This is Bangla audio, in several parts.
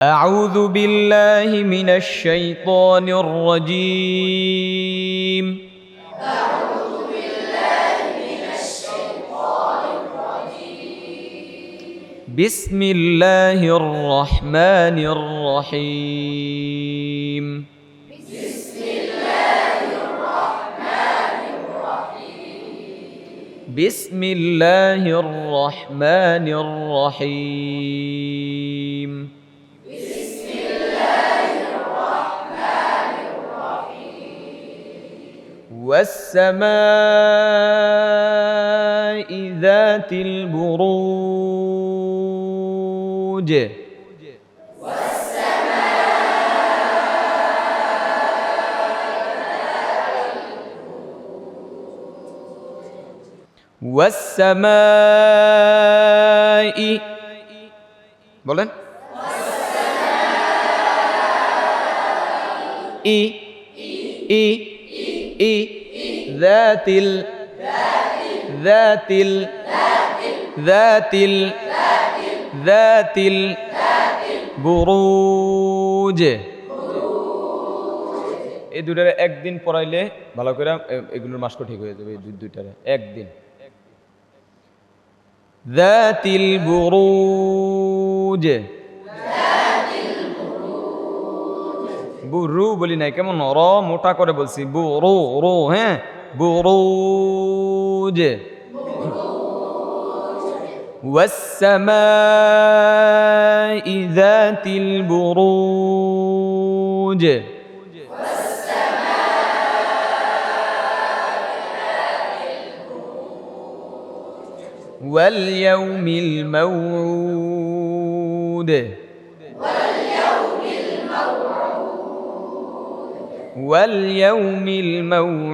أعوذ بالله من الشيطان الرجيم. أعوذ بالله من الشيطان الرجيم. بسم الله الرحمن الرحيم. بسم الله الرحمن الرحيم. بسم الله الرحمن الرحيم. بسم الله الرحمن الرحيم. والسماء ذات البروج. والسماء বলেন ذات البروج. এই দুইটারে একদিন পড়াইলে ভালো করে এগুলোর মাস্ক ঠিক হয়ে যাবে। এই দুইটারে একদিন ذات البروج. বুরু বলি নাই, কেমন র মোটা করে বলছি, বুরু রো, হ্যাঁ, বুরুজ. والسماء ذات البروج. واليوم الموعود. واليوم الموعود.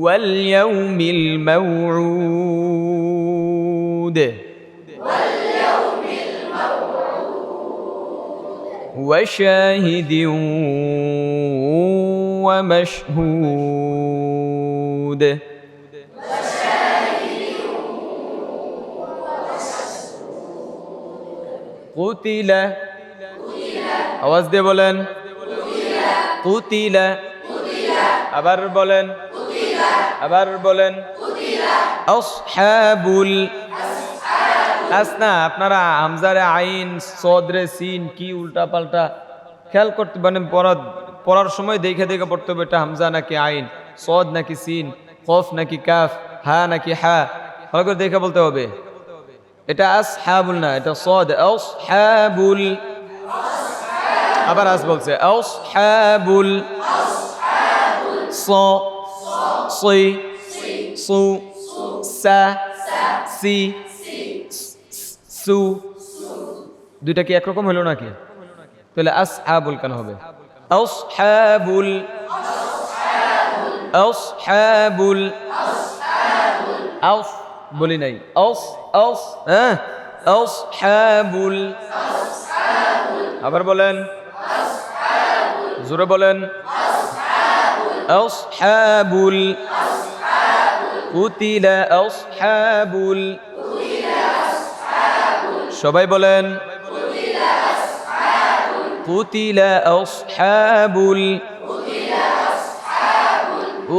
واليوم الموعود. وشاهد ومشهود. قتل, আওয়াজ দিয়ে বলেন, قتل. আবার বলেন, আবার বলেন, আসহাবুল. আসনা আপনারা হামজারে আইন, সদরে সিন কি উল্টা পাল্টা খেয়াল করতে, মানে পড়ার সময় দেখে দেখে পড়তে হবে, এটা হামজা নাকি আইন, সদ নাকি সিন, কফ নাকি কাফ, হা নাকি হা, ভালো করে দেখে বলতে হবে। এটা আসহাবুল না, এটা সদ, আসহাবুল। আবার আস বলছে, আসহাবুল, স সি সু সা সি সু। দুইটা কি একরকম হলো নাকি? তাহলে আসহাবুল কেন হবে? আসহাবুল, আসহাবুল, আস বলি নাই, আস আস, হ্যাঁ, আসহাবুল। আবার বলেন, জোরে বলেন, আসহাবুল। কুতিলা আসহাবুল। সবাই বলেন, কুতিলা আসহাবুল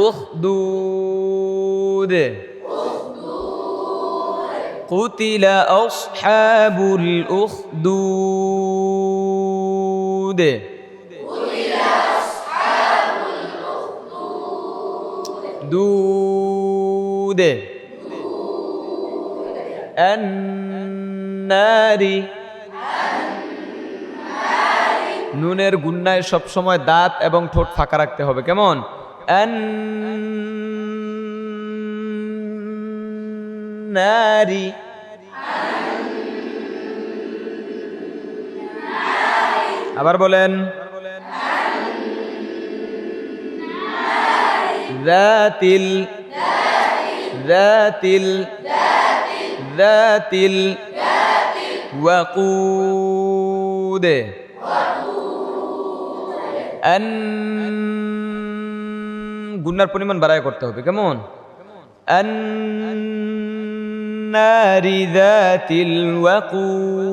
উখদুদ. কুতিলা আসহাবুল উখদুদ. দুদ. আন্নারি, নুনের গুন্নায় সবসময় দাঁত এবং ঠোঁট ফাঁকা রাখতে হবে, কেমন? আন্নারি. আবার বলেন, যাতিল, যাতিল, যাতিল ওয়াকুদ. গুন্নার পরিমাণ বাড়ায় করতে হবে, কেমন? النار ذات الوقود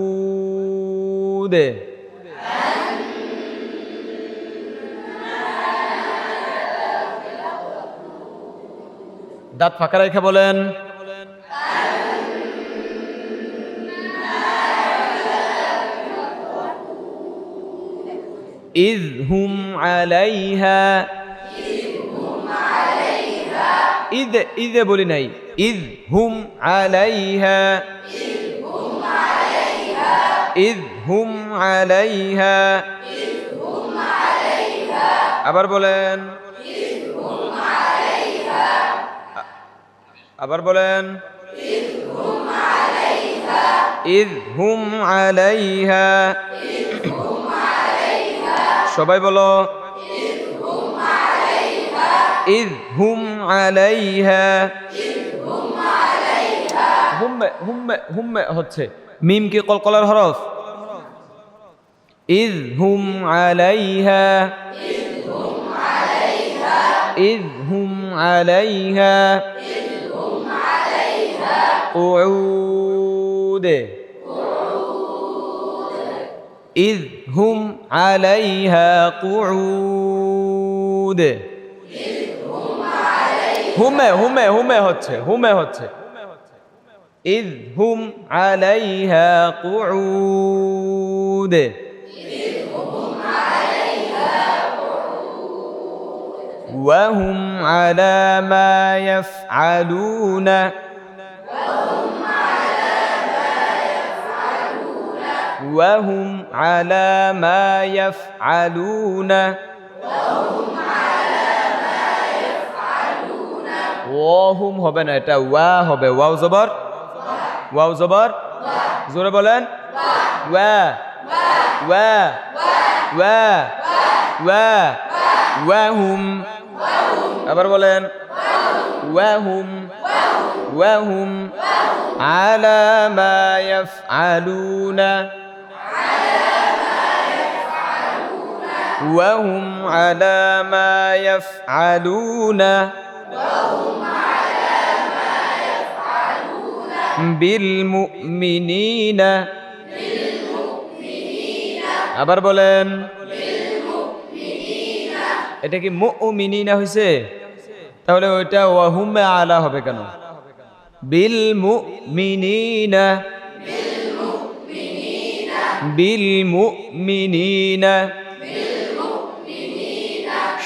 দাঁত ফাঁকা রেখে বলেন إذ هم عليها إذ বলি নাই إذ هم عليها إذ هم عليها আবার বলেন আবার বলেন إذ هم عليها সবাই বলো إذ هم عليها হুম্মে হচ্ছে মিম কি কলকলার হরফ إذ هم عليها إذ هم عليها قعود إذ هم عليها قعود হুমে হচ্ছে إذ هم عليها قعود وهم على ما يفعلون وهم على ما يفعلون ওহুম হবে না এটা ওয়া হবে ওয়াও জবর জোরে বলেন ওয়া ওয়া ওয়া ওয়া ওয়াহুম আবার বলেন ওয়াহুম আলা মা ইয়াফআলুন وهم على ما يفعلون بالمؤمنين আবার বলেন এটা কি মুমিনিনা হইছে তাহলে ওইটা ওয়াহুম আলা হবে কেন বিল মুমিনিনা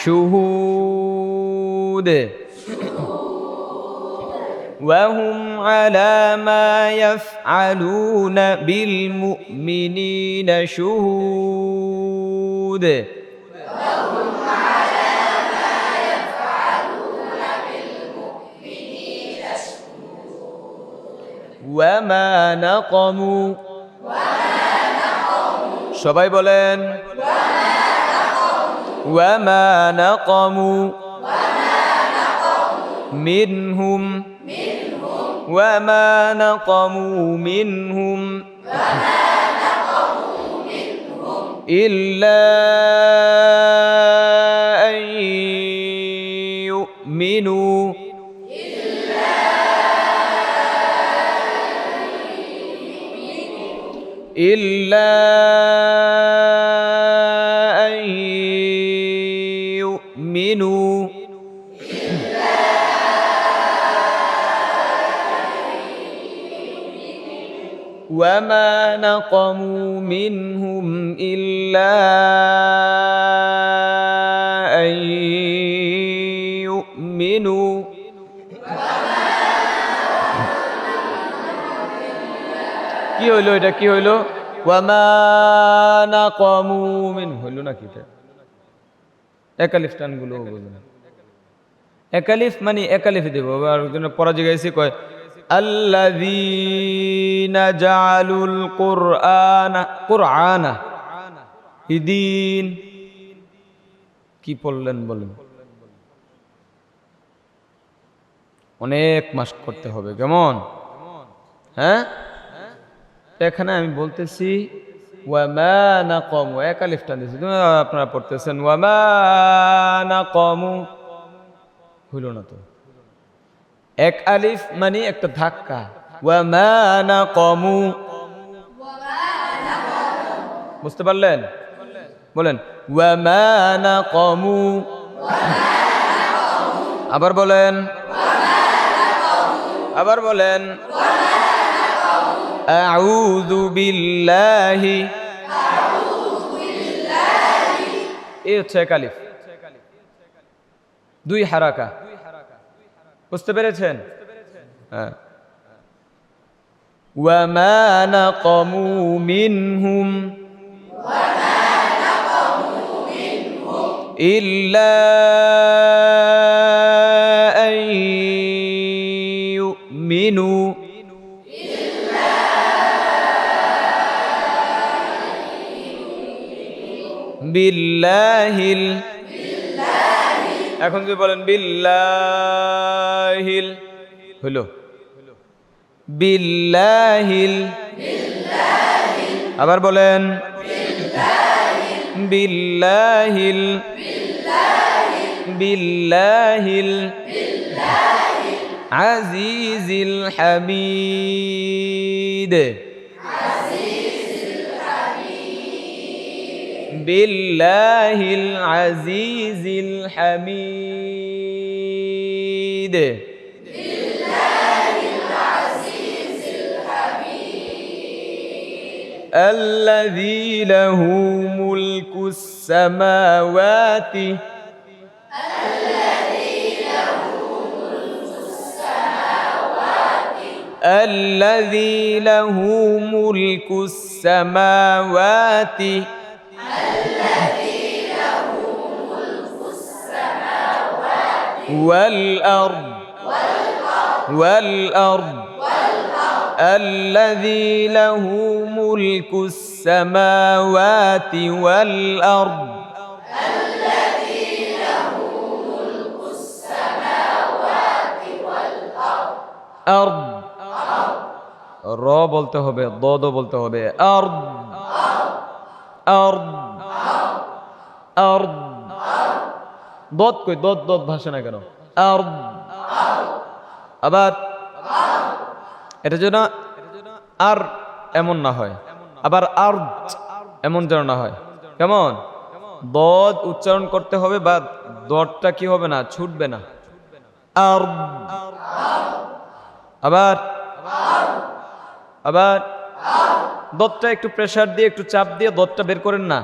شهود وهم على ما يفعلون بالمؤمنين شهود وما نقموا সবাই বলেন وما نقموا منهم وما نقموا منهم إلا أن يؤمنوا إلا أن يؤمنوا وما نقموا منهم إلا أن يؤمنوا কি হইল এটা কি হইল ওয়ামা নাকামু মিন হইল না কি এটা একালিফ টানগুলো বলবেন একালিফ মানে একালিফ দেব আর জন্য পড়া জায়গায় কয় আল্লাযীনা জাআলুল কুরআনা ইদিন কি পড়লেন বলেন অনেক মাস করতে হবে কেমন হ্যাঁ এখানে আমি বলতেছি ওয়ামা নাকামু একালিফ টান দিয়েছি আপনারা পড়তেছেন ওয়ামা নাকামু হইল না তো এক আলিফ মানে একটা ধাক্কা। ওয়া মা নাকামু, বুঝতে পারলেন? বলেন ওয়া মা নাকামু, আবার বলেন, আবার বলেন আউযু বিল্লাহি, এই হচ্ছে এক আলিফ, দুই হারাকা। বুঝতে পেরেছেন? হ্যাঁ। ওয়া মা নাকামু মিনহুম ইল্লা আন ইউমিনু, বিল্লাহিল, এখন যদি বলেন বিল্লাহিল হলো, বিল্লাহিল, আবার বলেন বিল্লাহিল, বিল্লাহিল আজিজিল হামিদ, বিল্লাহিল আজিজিল হামিদ, الذي له ملك السماوات، الذي له ملك السماوات والأرض، والأرض الذي له ملك السماوات والأرض، أرض র বলতে হবে, দ বলতে হবে, أرض أرض أرض, দত কই, দত ভাসে না কেন? أرض। আবার এটা যেন আর এমন না হয়, আবার আর এমন যেন না হয়। কেমন? দত উচ্চারণ করতে হবে, বা দতটা কি হবে না, ছুটবে না। আর আবার আবার দতটা একটু প্রেসার দিয়ে, একটু চাপ দিয়ে দতটা বের করেন না,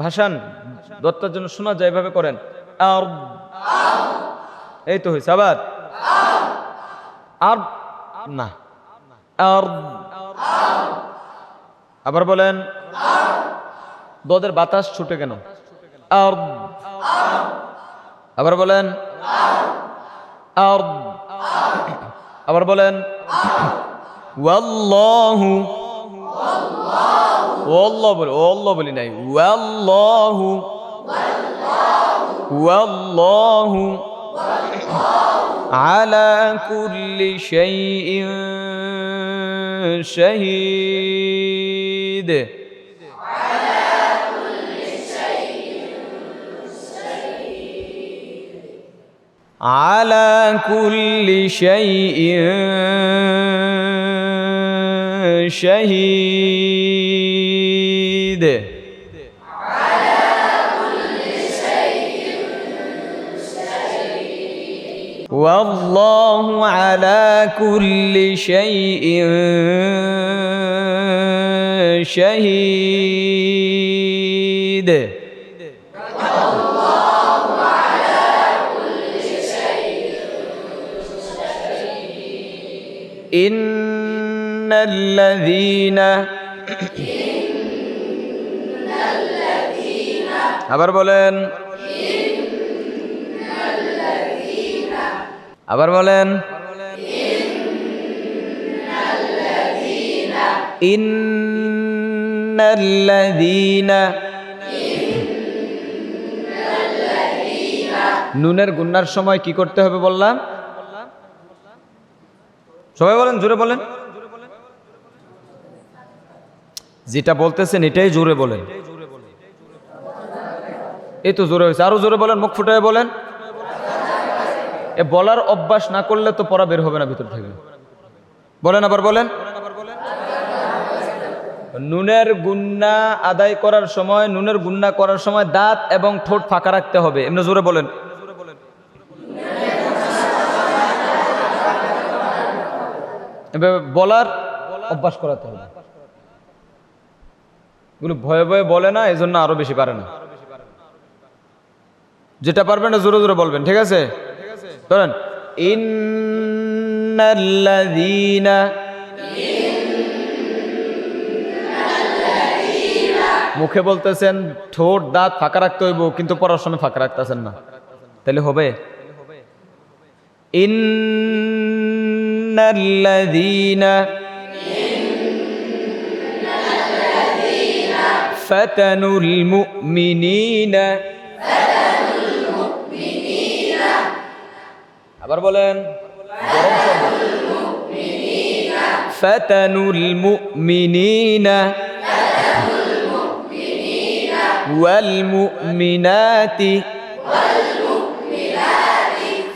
ভাষান, দতটার জন্য শোনা যায়, এভাবে করেন। আর এই তো হয়েছে। আবার আর না, আর আবার বলেন, দদের বাতাস ছুটে কেন? আর আবার বলেন, আর আবার বলেন ওয়াল্লাহু, ওয়াল্লাহ বলি, ওয়াল্লাহ বলি নাই, ওয়াল্লাহু, ওয়াল্লাহু আলা কুল্লি শাইইন শাহীদ, আলা কুল্লি শাইইন শাহীদ, والله على كل شيء شهيد، إن الذين আবার বলেন, আবার বলেন ইন্নাল্লাযীনা, নুনের গুন্নার সময় কি করতে হবে বললাম? সবাই বলেন, জোরে বলেন, যেটা বলতেছেন এটাই জোরে বলেন। এই তো জোরে হয়েছে, আরো জোরে বলেন, মুখ ফুটায় বলেন। এ বলার অভ্যাস না করলে তো পড়া বের হবে না ভিতর থেকে। বলেন, আবার বলেন। নুনের গুন্না আদায় করার সময়, নুনের গুন্না করার সময় দাঁত এবং ঠোঁট ফাঁকা রাখতে হবে। এমনি জোরে বলেন। এভাবে বলার অভ্যাস করাতে হবে। এগুলো ভয়ে ভয়ে বলে না, এই জন্য আরো বেশি পারে না। যেটা পারবেন না জোরে জোরে বলবেন, ঠিক আছে? ধরেন, ইন্নাল্লাযীনা, মুখে বলতেছেন, ঠোঁট দাঁত ফাঁকা রাখতে হইব, কিন্তু পড়ার সময় ফাঁকা রাখতেছেন না, তাহলে হবে? ইন্নাল্লাযীনা ফাতানুল মুমিনিনা, আবার বলেন, ফাতানুল মুমিনিনা ওয়াল মুমিনাতি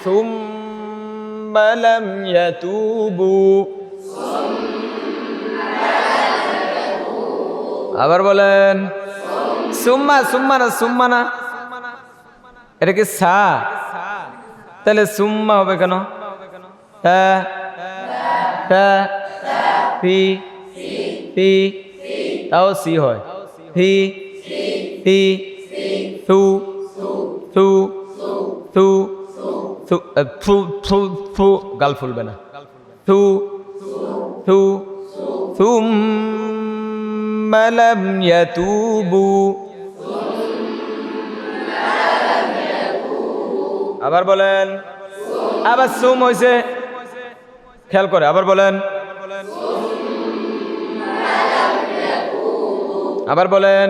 সুম্মা লাম ইয়াতুবু, আবার বলেন, সুম্মা, সুম্মা না, সুম্মা না, এটা কি সা? তাহলে সুম্মা হবে কেন? তা তা ফি ফি, তাও সি হয়। ফি ফি থু থু থু থু থু থু থু, গাল ফুলবে না। থু থু সুম্মা লাম ইয়াতুবু, আবার বলেন, আবার সুম হয়েছে, খেয়াল করে, আবার বলেন, আবার বলেন।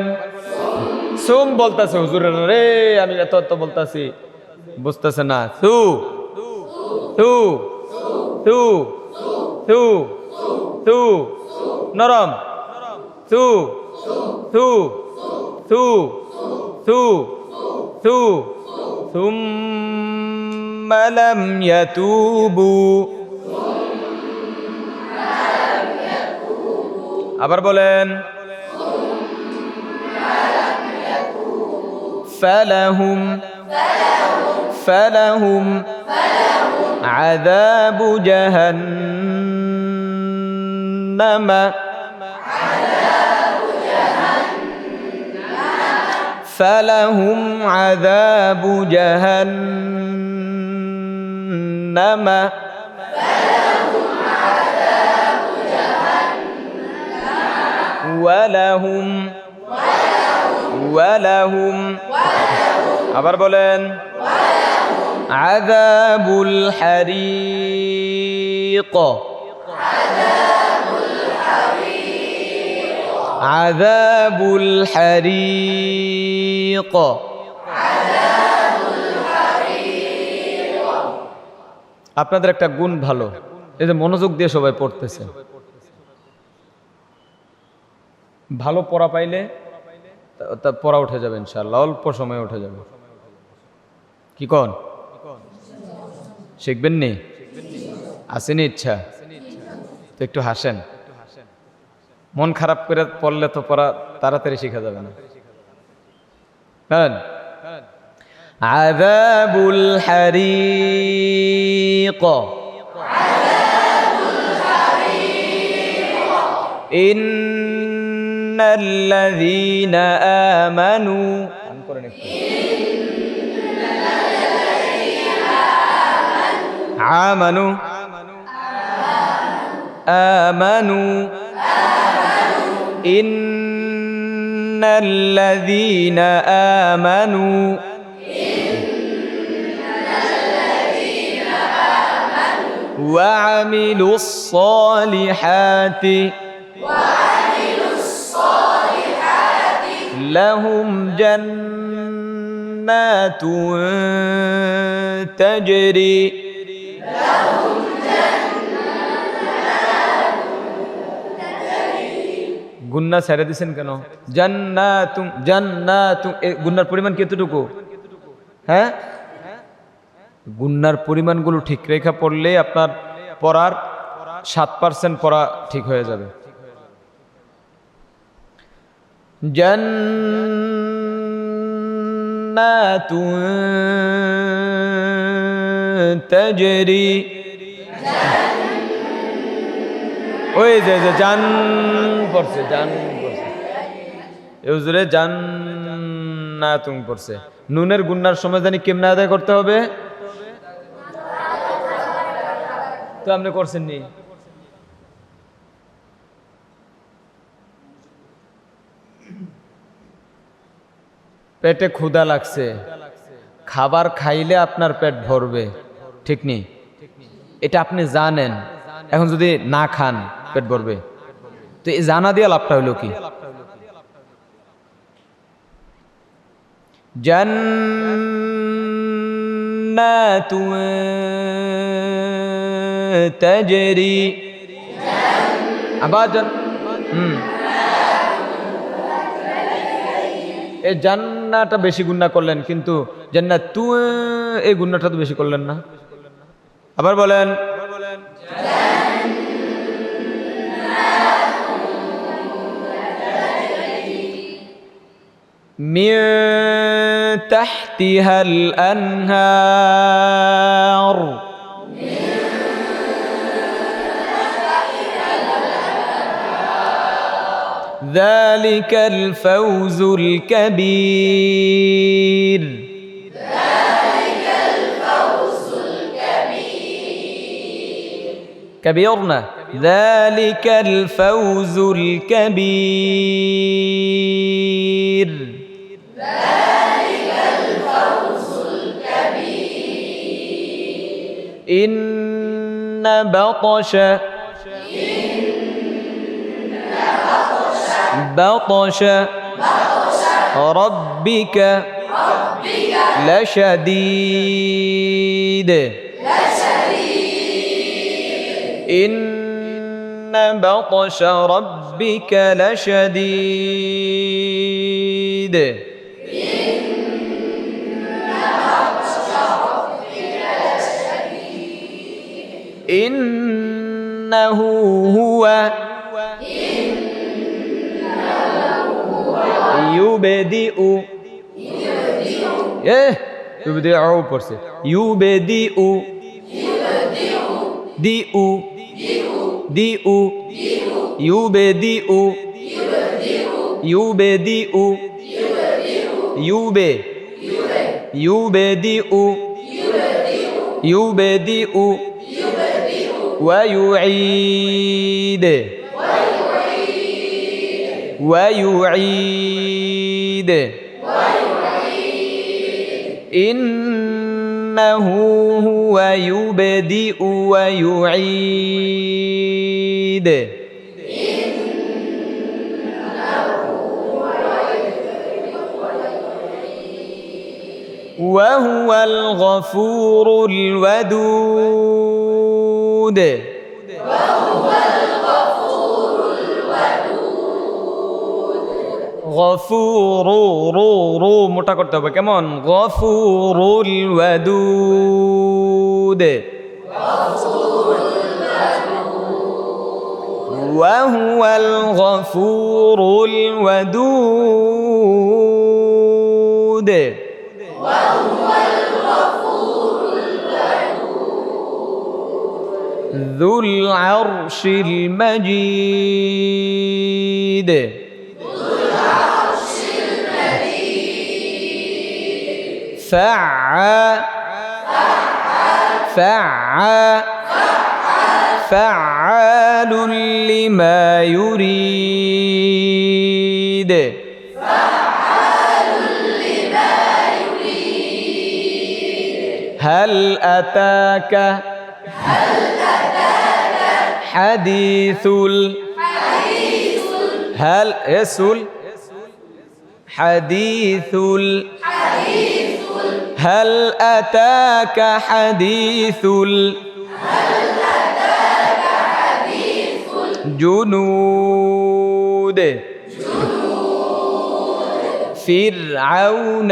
সুম বলতেছে হুজুর রে, আমি এত এত বলতাছি, বুঝতেছে না। সু সু সু সু সু, নরম, সু সু সু সু সু, সুম্মা লাম ইয়াতুবু, আবার বলেন, ফালাহুম ফালাহুম আযাবু জাহান্নামা, ফালাহুম আযাবু জাহান্নামা ওয়ালাহুম ওয়ালাহুম, আবার বলেন, আযাবুল হারিক, আযাবুল হারিক, আপনাদের একটা গুণ ভালো, এই যে মনোযোগ দিয়ে সবাই পড়তেছে। ভালো পড়া পাইলে তা পড়া উঠে যাবে ইনশাআল্লাহ, অল্প সময়ে উঠে যাবে। কি কন, শিখবেন নি? আসেনি ইচ্ছা তো একটু হাসেন। মন খারাপ করে পড়লে তো পড়া তাড়াতাড়ি শিখা যাবে না। আযাবুল হারিক, ইন্নাল্লাযীনা আমানু, আমানু আমানু, ইন্নাল্লাযীনা আমানু ওয়া আমিলুস সালিহাতি লাহুম জান্নাতুন তাজরি, গুন্না ছেড়ে দিছেন কেন? জান্নাতুম জান্নাতুম, গুন্নার পরিমাণ কতটুকু? হ্যাঁ, গুন্নার পরিমাণগুলো ঠিক রেখা পড়লে আপনার পড়ার 7% পড়া ঠিক হয়ে যাবে। জান্নাতুন তাজরি, ওই যে জান পড়ছে, জান পড়ছে, এউজুরে জান্নাতুন পড়ছে। নুনের গুন্নার সময় জানি কেমনে আদায় করতে হবে, তো আপনি করছেন নি? পেটে ক্ষুধা লাগছে, খাবার খাইলে আপনার পেট ভরবে, ঠিক নেই? এটা আপনি জানেন, এখন যদি না খান পেট ভরবে, তো এই জানা দিয়া লাভটা হইল কি? জান্নাতুন তাজরি, আবার এই জান্নাটা বেশি গুন্না করলেন, কিন্তু জান্নাত তু এই গুন্নাটা তো বেশি করলেন না। আবার বলেন, মিন তাহতিহাল আনহার, ذلك الفوز الكبير، ذلك الفوز الكبير، كبيرنا، ذلك الفوز الكبير، ذلك الفوز الكبير، إن بطش ربك لشديد، إن بطش ربك لشديد، إنه هو يبدئ يبدئ পড়ছে يبدئ দিউ দিউ يبدئ يبدئ يبدئ يبدئ يبدئ ويعيد ويعيد إنه هو يبدئ ويعيد وهو الغفور الودود، গফুর রো রো মোটা করতে হবে, কেমন? গফুরুল ওয়াদুদ, ওয়া হুয়াল গফুরুল ওয়াদুদ, যুল আরশিল মাজিদ, فعال لما يريد، هل أتاك حديث هل يسول حديث هل أتاك حديث الجنود فرعون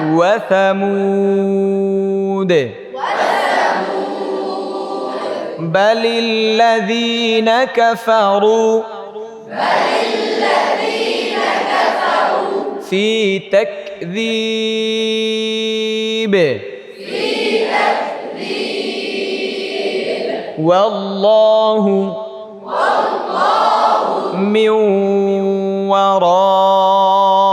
وثمود بل الذين كفروا في تكذيب والله من ورائهم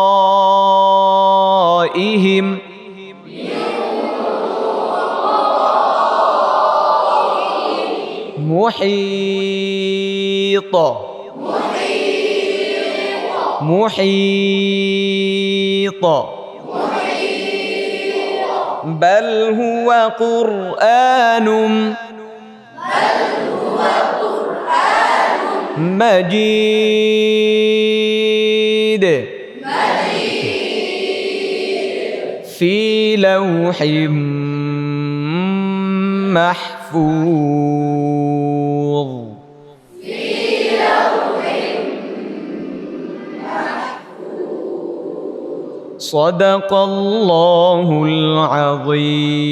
محيط بل هو قرآن مجيد في لوح محفوظ. صدق الله العظيم.